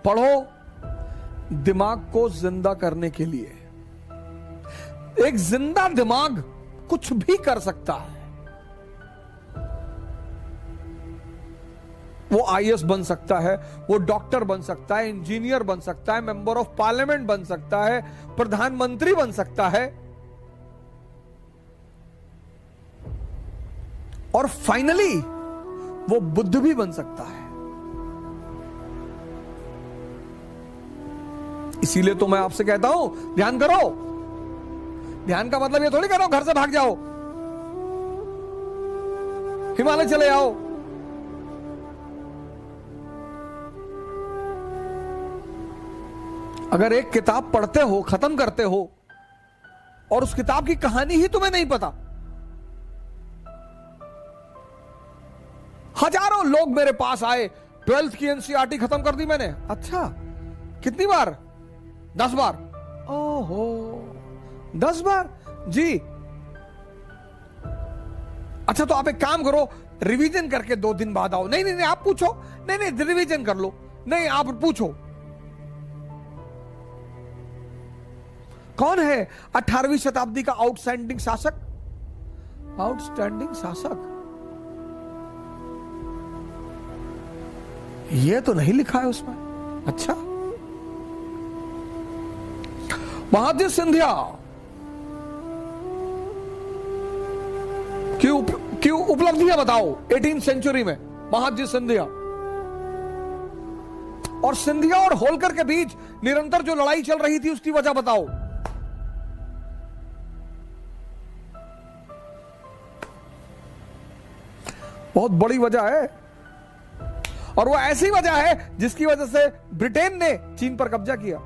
पढ़ो दिमाग को जिंदा करने के लिए। एक जिंदा दिमाग कुछ भी कर सकता है। वो आईएएस बन सकता है, वो डॉक्टर बन सकता है, इंजीनियर बन सकता है, मेंबर ऑफ पार्लियामेंट बन सकता है, प्रधानमंत्री बन सकता है, और फाइनली वो बुद्ध भी बन सकता है। इसीलिए तो मैं आपसे कहता हूं ध्यान करो। ध्यान का मतलब ये थोड़ी करो घर से भाग जाओ, हिमालय चले आओ। अगर एक किताब पढ़ते हो, खत्म करते हो, और उस किताब की कहानी ही तुम्हें नहीं पता। हजारों लोग मेरे पास आए, 12th की एनसीईआरटी खत्म कर दी मैंने। अच्छा, कितनी बार? 10 बार। ओहो, 10 बार जी। अच्छा, तो आप एक काम करो, रिवीजन करके 2 दिन बाद आओ। नहीं नहीं नहीं, आप पूछो। नहीं नहीं, रिवीजन कर लो। नहीं, आप पूछो। कौन है 18वीं शताब्दी का आउटस्टैंडिंग शासक? आउटस्टैंडिंग शासक ये तो नहीं लिखा है उसमें। अच्छा, महादजी सिंधिया की उपलब्धियां बताओ 18th सेंचुरी में। महादजी सिंधिया और सिंधिया और होलकर के बीच निरंतर जो लड़ाई चल रही थी उसकी वजह बताओ। बहुत बड़ी वजह है, और वो ऐसी वजह है जिसकी वजह से ब्रिटेन ने चीन पर कब्जा किया।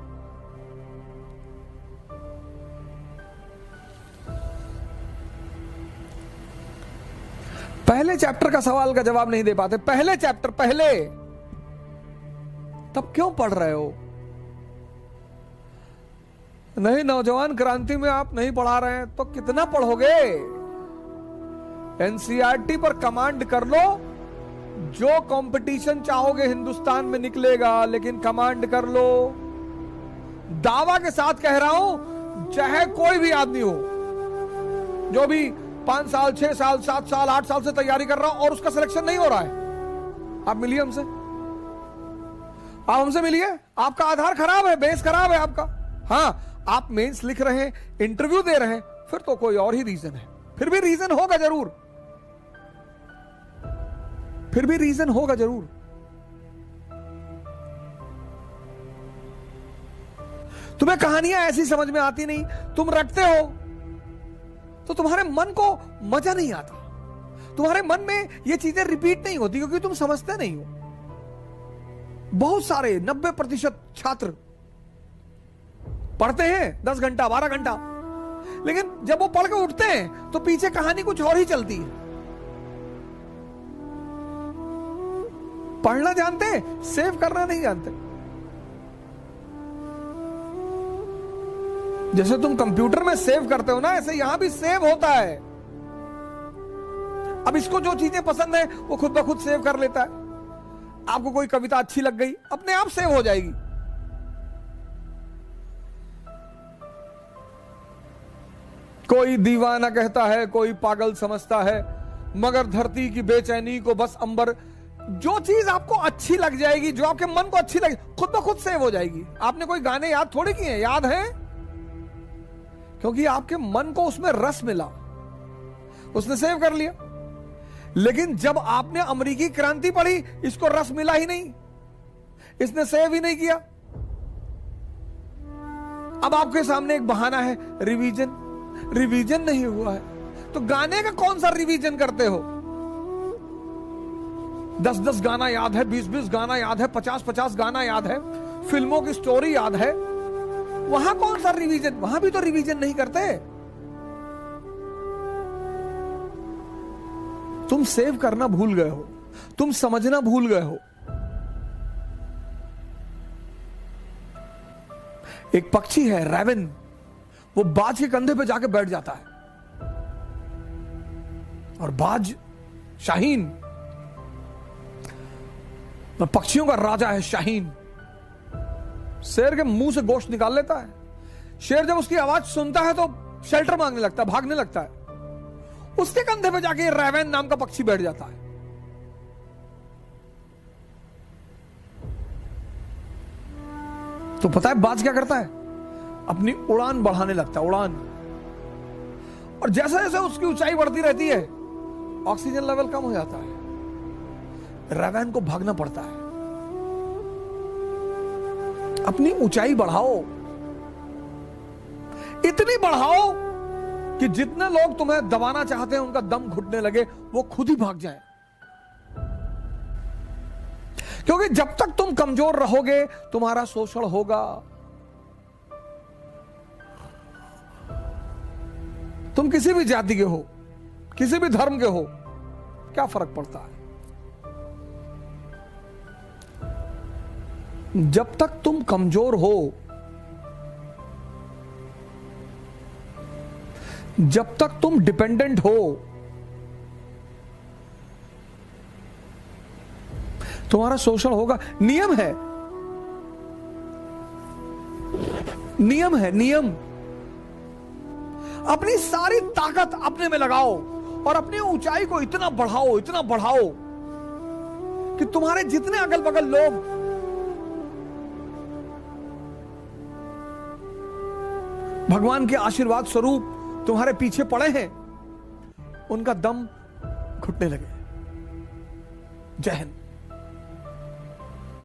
पहले चैप्टर का सवाल का जवाब नहीं दे पाते। पहले चैप्टर, पहले, तब क्यों पढ़ रहे हो? नहीं, नौजवान क्रांति में आप नहीं पढ़ा रहे हैं तो कितना पढ़ोगे? एनसीईआरटी पर कमांड कर लो, जो कंपटीशन चाहोगे हिंदुस्तान में निकलेगा, लेकिन कमांड कर लो। दावा के साथ कह रहा हूं, चाहे कोई भी आदमी हो जो भी 5 साल, 6 साल, 7 साल, 8 साल से तैयारी कर रहा हो और उसका सिलेक्शन नहीं हो रहा है, आप मिलिए हमसे। आप हमसे मिलिए। आपका आधार खराब है, बेस खराब है आपका। हाँ, आप मेंस लिख रहे हैं, इंटरव्यू दे रहे हैं, फिर तो कोई और ही रीजन है। फिर भी रीजन होगा जरूर, फिर भी रीजन होगा जरूर। तुम्हें कहानियां ऐसी समझ में आती नहीं, तुम रटते हो तो तुम्हारे मन को मजा नहीं आता, तुम्हारे मन में ये चीजें रिपीट नहीं होती, क्योंकि तुम समझते नहीं हो। बहुत सारे 90% छात्र पढ़ते हैं 10 घंटा, 12 घंटा, लेकिन जब वो पढ़ के उठते हैं तो पीछे कहानी कुछ और ही चलती है। पढ़ना जानते हैं, सेव करना नहीं जानते। जैसे तुम कंप्यूटर में सेव करते हो ना, ऐसे यहां भी सेव होता है। अब इसको जो चीजें पसंद है वो खुद ब खुद सेव कर लेता है। आपको कोई कविता अच्छी लग गई, अपने आप सेव हो जाएगी। कोई दीवाना कहता है, कोई पागल समझता है, मगर धरती की बेचैनी को बस अंबर। जो चीज आपको अच्छी लग जाएगी, जो आपके मन को अच्छी लगे, खुद ब खुद सेव हो जाएगी। आपने कोई गाने याद थोड़ी किए, याद हैं, क्योंकि आपके मन को उसमें रस मिला, उसने सेव कर लिया। लेकिन जब आपने अमेरिकी क्रांति पढ़ी, इसको रस मिला ही नहीं, इसने सेव ही नहीं किया। अब आपके सामने एक बहाना है, रिवीजन। रिवीजन नहीं हुआ है तो गाने का कौन सा रिवीजन करते हो? 10-10 गाना याद है, 20-20 गाना याद है, 50-50 गाना याद है, फिल्मों की स्टोरी याद है, वहां कौन सा रिवीजन? वहां भी तो रिवीजन नहीं करते। तुम सेव करना भूल गए हो, तुम समझना भूल गए हो। एक पक्षी है रैवन, वो बाज के कंधे पे जाके बैठ जाता है, और बाज शाहीन, पक्षियों का राजा है शाहीन। शेर के मुंह से गोश्त निकाल लेता है। शेर जब उसकी आवाज सुनता है तो शेल्टर मांगने लगता है, भागने लगता है। उसके कंधे पे जाके रेवेन नाम का पक्षी बैठ जाता है। तो पता है बाज क्या करता है? अपनी उड़ान बढ़ाने लगता है, उड़ान। और जैसे जैसे उसकी ऊंचाई बढ़ती रहती है, ऑक्सीजन लेवल कम हो जाता है, रेवेन को भागना पड़ता है। अपनी ऊंचाई बढ़ाओ, इतनी बढ़ाओ कि जितने लोग तुम्हें दबाना चाहते हैं उनका दम घुटने लगे, वो खुद ही भाग जाए। क्योंकि जब तक तुम कमजोर रहोगे तुम्हारा शोषण होगा। तुम किसी भी जाति के हो, किसी भी धर्म के हो, क्या फर्क पड़ता है? जब तक तुम कमजोर हो, जब तक तुम डिपेंडेंट हो, तुम्हारा शोषण होगा। नियम है, नियम है, नियम। अपनी सारी ताकत अपने में लगाओ और अपनी ऊंचाई को इतना बढ़ाओ, इतना बढ़ाओ कि तुम्हारे जितने अगल बगल लोग भगवान के आशीर्वाद स्वरूप तुम्हारे पीछे पड़े हैं, उनका दम घुटने लगे। जय हिंद।